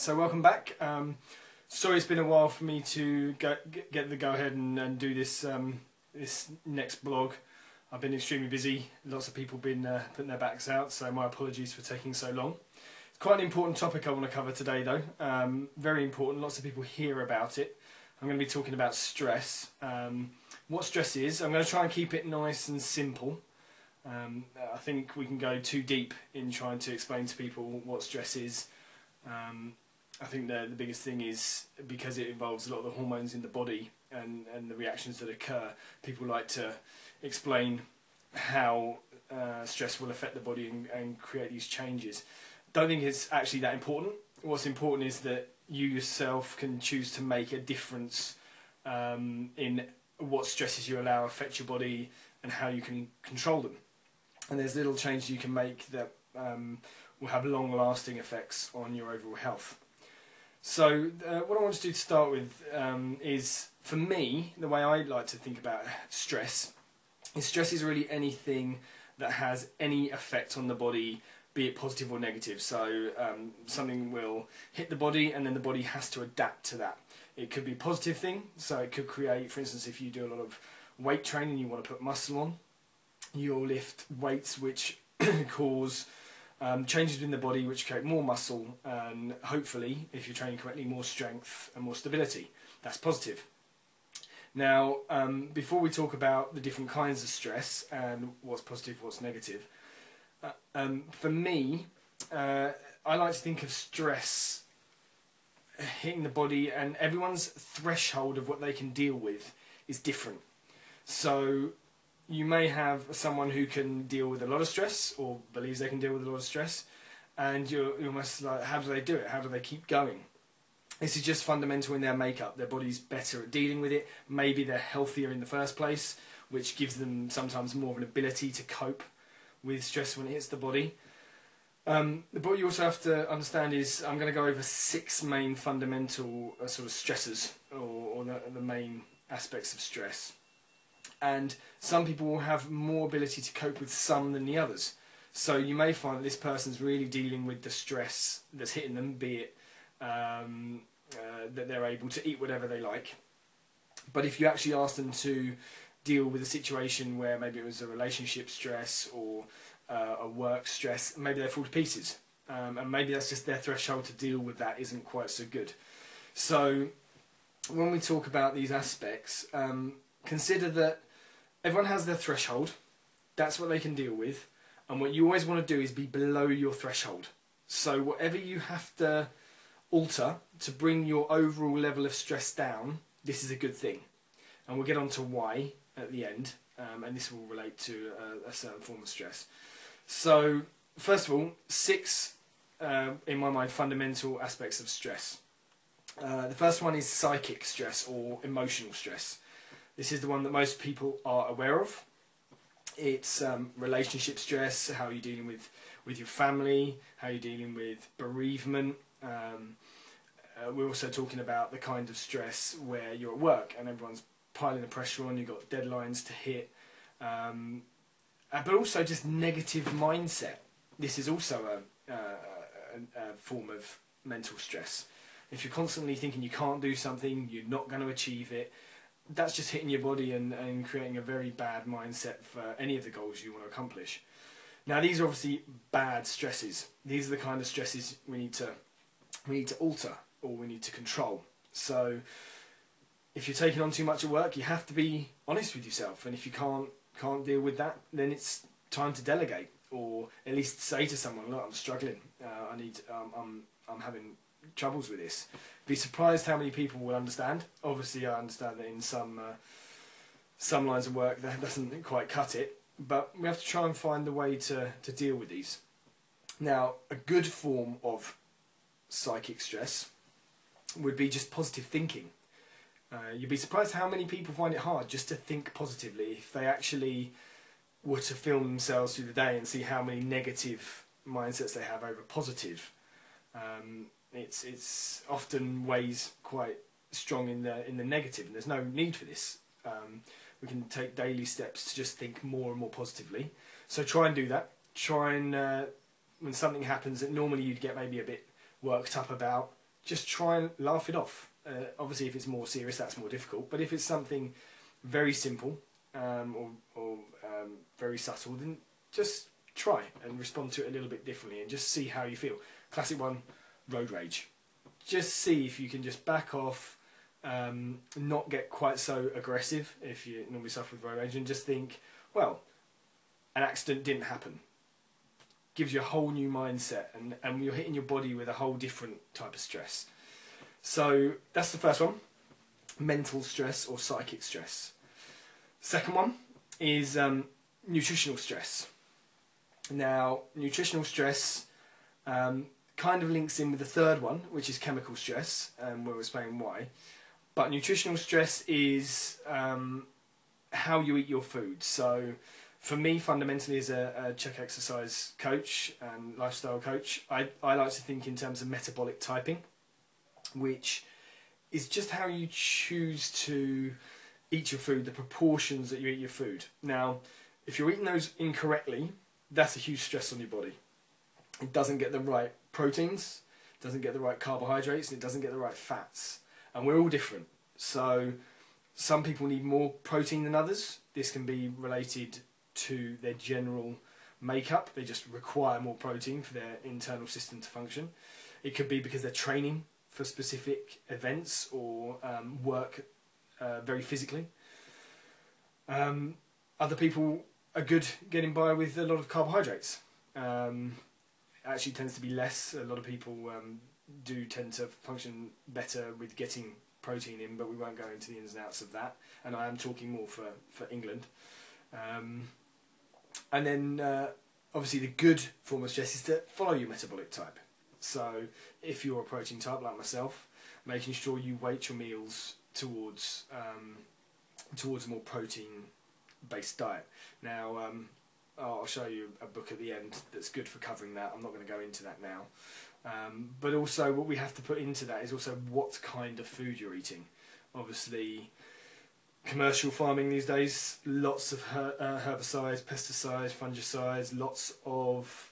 So welcome back. Sorry it's been a while for me to get the go ahead and do this this next blog. I've been extremely busy. Lots of people have been putting their backs out, so my apologies for taking so long. It's quite an important topic I want to cover today though. Very important, lots of people hear about it. I'm going to be talking about stress. What stress is. I'm going to try and keep it nice and simple. I think we can go too deep in trying to explain to people what stress is. I think the biggest thing is because it involves a lot of the hormones in the body and the reactions that occur. People like to explain how stress will affect the body and create these changes. Don't think it's actually that important. What's important is that you yourself can choose to make a difference in what stresses you allow affect your body and how you can control them. And there's little changes you can make that will have long-lasting effects on your overall health. So what I want to do to start with is, for me, the way I like to think about stress is really anything that has any effect on the body, be it positive or negative. So something will hit the body and then the body has to adapt to that. It could be a positive thing, so it could create, for instance, if you do a lot of weight training, you want to put muscle on, you'll lift weights which cause changes in the body which create more muscle and hopefully, if you're training correctly, more strength and more stability. That's positive. Now, before we talk about the different kinds of stress and what's positive, what's negative, for me, I like to think of stress hitting the body, and everyone's threshold of what they can deal with is different. So you may have someone who can deal with a lot of stress or believes they can deal with a lot of stress, and you're almost like, how do they do it? How do they keep going? This is just fundamental in their makeup. Their body's better at dealing with it. Maybe they're healthier in the first place, which gives them sometimes more of an ability to cope with stress when it hits the body. What you also have to understand is I'm going to go over 6 main fundamental sort of stressors, or the main aspects of stress. And some people will have more ability to cope with some than the others. So you may find that this person's really dealing with the stress that's hitting them, be it that they're able to eat whatever they like. But if you actually ask them to deal with a situation where maybe it was a relationship stress or a work stress, maybe they fall to pieces. And maybe that's just their threshold to deal with that isn't quite so good. So when we talk about these aspects, consider that everyone has their threshold. That's what they can deal with. And what you always want to do is be below your threshold. So whatever you have to alter to bring your overall level of stress down, this is a good thing. And we'll get on to why at the end. And this will relate to a certain form of stress. So first of all, 6, in my mind, fundamental aspects of stress. The first one is psychic stress or emotional stress. This is the one that most people are aware of. It's relationship stress, how you're dealing with your family, how you're dealing with bereavement. We're also talking about the kind of stress where you're at work and everyone's piling the pressure on, you've got deadlines to hit. But also just negative mindset. This is also a form of mental stress. If you're constantly thinking you can't do something, you're not going to achieve it, that's just hitting your body and creating a very bad mindset for any of the goals you want to accomplish. Now these are obviously bad stresses. These are the kind of stresses we need to alter or we need to control. So if you're taking on too much at work, you have to be honest with yourself, and if you can't deal with that, then it's time to delegate, or at least say to someone, look, I'm struggling, I'm having troubles with this. Be surprised how many people will understand. Obviously I understand that in some lines of work that doesn't quite cut it, but we have to try and find the way to deal with these. Now, a good form of psychic stress would be just positive thinking. You'd be surprised how many people find it hard just to think positively if they actually were to film themselves through the day and see how many negative mindsets they have over positive. It's often weighs quite strong in the negative, and there's no need for this. We can take daily steps to just think more and more positively. So try and do that. Try and when something happens that normally you'd get maybe a bit worked up about, just try and laugh it off. Obviously, if it's more serious, that's more difficult. But if it's something very simple or very subtle, then just try and respond to it a little bit differently and just see how you feel. Classic one, road rage. Just see if you can just back off, not get quite so aggressive if you normally suffer with road rage, and just think, well, an accident didn't happen. Gives you a whole new mindset, and you're hitting your body with a whole different type of stress. So that's the first one, mental stress or psychic stress. Second one is nutritional stress. Now, nutritional stress kind of links in with the third one, which is chemical stress, and we'll explain why. But nutritional stress is how you eat your food. So for me, fundamentally, as a check exercise coach and lifestyle coach, I like to think in terms of metabolic typing, which is just how you choose to eat your food, the proportions that you eat your food. Now, if you're eating those incorrectly, that's a huge stress on your body. It doesn't get the right proteins, doesn't get the right carbohydrates, and it doesn't get the right fats. And we're all different. So some people need more protein than others. This can be related to their general makeup. They just require more protein for their internal system to function. It could be because they're training for specific events or work very physically. Other people are good getting by with a lot of carbohydrates. It actually tends to be less. A lot of people do tend to function better with getting protein in, but we won't go into the ins and outs of that. And I am talking more for England. And then obviously the good form of stress is to follow your metabolic type. So if you're a protein type like myself, making sure you weight your meals towards a more protein-based diet. Now, I'll show you a book at the end that's good for covering that. I'm not going to go into that now. But also what we have to put into that is also what kind of food you're eating. Obviously, commercial farming these days, lots of herbicides, pesticides, fungicides, lots of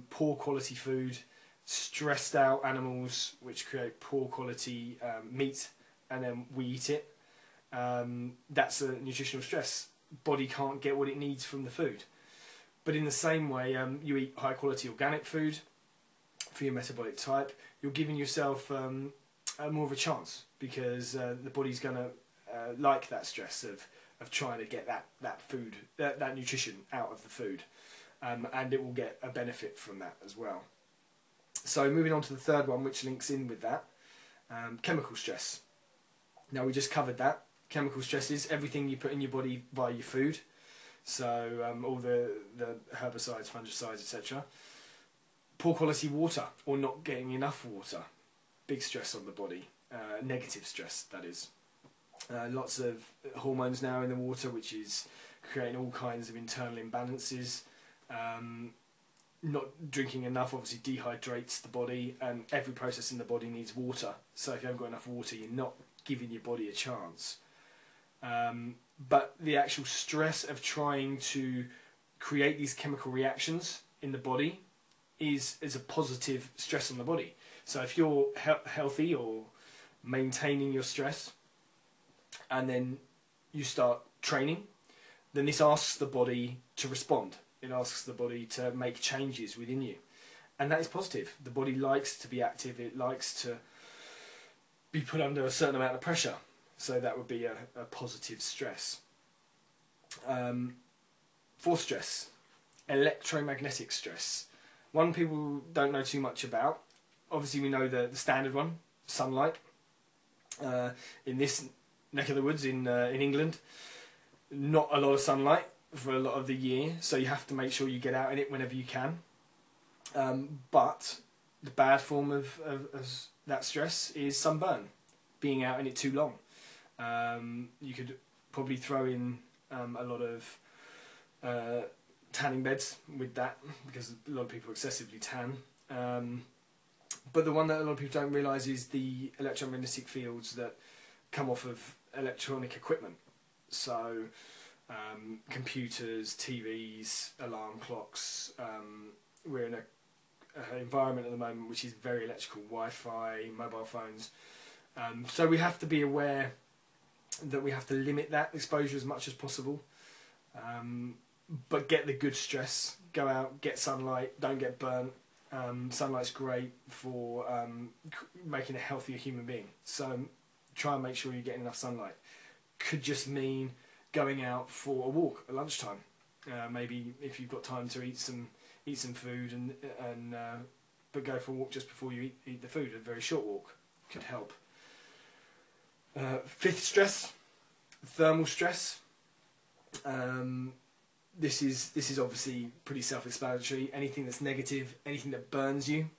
poor quality food, stressed out animals which create poor quality meat, and then we eat it. That's a nutritional stress. Body can't get what it needs from the food. But in the same way, you eat high quality organic food for your metabolic type, you're giving yourself more of a chance, because the body's going to like that stress of trying to get that food, that nutrition out of the food, and it will get a benefit from that as well. So moving on to the third one, which links in with that, chemical stress. Now, we just covered that. Chemical stress is everything you put in your body via your food. So all the herbicides, fungicides, etc. Poor quality water, or not getting enough water. Big stress on the body. Negative stress, that is. Lots of hormones now in the water, which is creating all kinds of internal imbalances. Not drinking enough obviously dehydrates the body, and every process in the body needs water. So if you haven't got enough water, you're not giving your body a chance. But the actual stress of trying to create these chemical reactions in the body is a positive stress on the body. So if you're healthy or maintaining your stress, and then you start training, then this asks the body to respond. It asks the body to make changes within you. And that is positive. The body likes to be active. It likes to be put under a certain amount of pressure. So that would be a positive stress. Fourth stress, electromagnetic stress. One people don't know too much about. Obviously we know the standard one, sunlight. In this neck of the woods in England, not a lot of sunlight for a lot of the year, so you have to make sure you get out in it whenever you can. But the bad form of that stress is sunburn, being out in it too long. You could probably throw in a lot of tanning beds with that, because a lot of people excessively tan. But the one that a lot of people don't realise is the electromagnetic fields that come off of electronic equipment. So computers, TVs, alarm clocks. We're in environment at the moment, which is very electrical, Wi-Fi, mobile phones. So we have to be aware that we have to limit that exposure as much as possible. But get the good stress, go out, get sunlight, don't get burnt. Sunlight's great for making a healthier human being. So try and make sure you're getting enough sunlight. Could just mean going out for a walk at lunchtime. Maybe if you've got time to eat some food but go for a walk just before you eat the food. A very short walk could help. Fifth stress, thermal stress. This is obviously pretty self-explanatory. Anything that's negative, anything that burns you,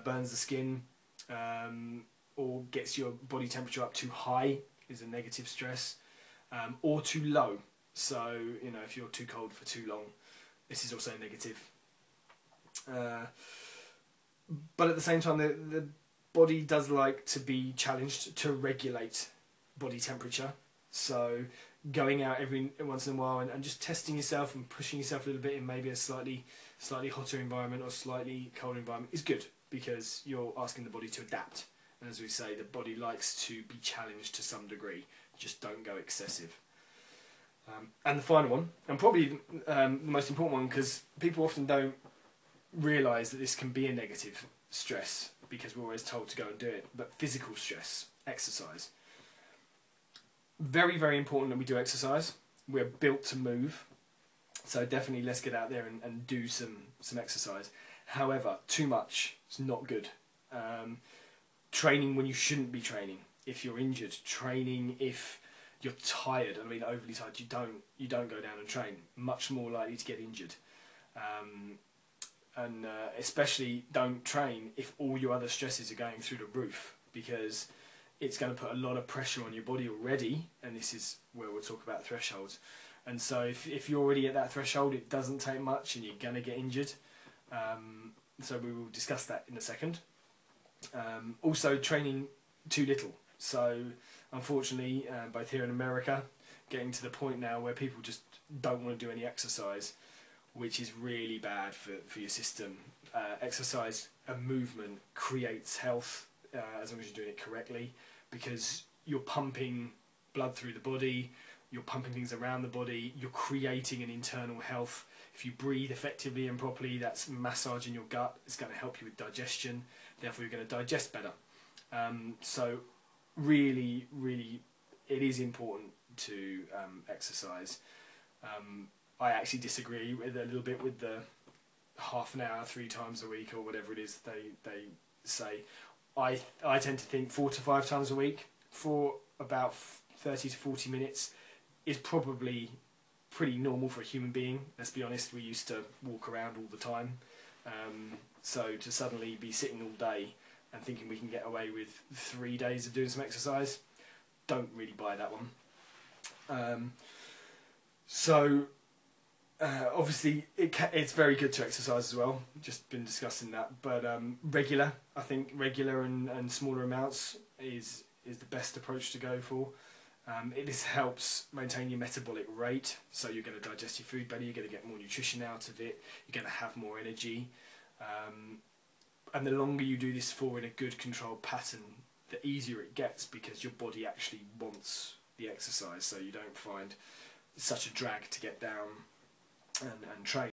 burns the skin, or gets your body temperature up too high is a negative stress, or too low. So if you're too cold for too long, this is also negative. But at the same time, the body does like to be challenged to regulate body temperature. So going out every once in a while and just testing yourself and pushing yourself a little bit in maybe a slightly hotter environment or slightly colder environment is good, because you're asking the body to adapt. And as we say, the body likes to be challenged to some degree. Just don't go excessive. And the final one, and probably the most important one, because people often don't realise that this can be a negative stress because we're always told to go and do it, but physical stress, exercise. Very, very important that we do exercise. We're built to move, so definitely let's get out there and do some exercise. However, too much is not good. Training when you shouldn't be training. If you're injured, training if you're tired. I mean, overly tired. You don't go down and train. Much more likely to get injured. And especially don't train if all your other stresses are going through the roof, because it's going to put a lot of pressure on your body already, and this is where we'll talk about thresholds. And so if you're already at that threshold, it doesn't take much and you're going to get injured. So we will discuss that in a second. Also, training too little. So unfortunately, both here in America, getting to the point now where people just don't want to do any exercise, which is really bad for your system. Exercise and movement creates health, as long as you're doing it correctly, because you're pumping blood through the body, you're pumping things around the body, you're creating an internal health. If you breathe effectively and properly, that's massaging your gut. It's going to help you with digestion. Therefore, you're going to digest better. So really, really, it is important to exercise. I actually disagree with a little bit with the half an hour 3 times a week or whatever it is they say. I tend to think 4 to 5 times a week for about 30 to 40 minutes is probably pretty normal for a human being. Let's be honest, we used to walk around all the time. So to suddenly be sitting all day and thinking we can get away with 3 days of doing some exercise, don't really buy that one. Obviously it's very good to exercise as well, just been discussing that, but I think regular and smaller amounts is the best approach to go for. This helps maintain your metabolic rate, so you're going to digest your food better, you're going to get more nutrition out of it, you're going to have more energy, and the longer you do this for in a good controlled pattern, the easier it gets, because your body actually wants the exercise, so you don't find such a drag to get down and train.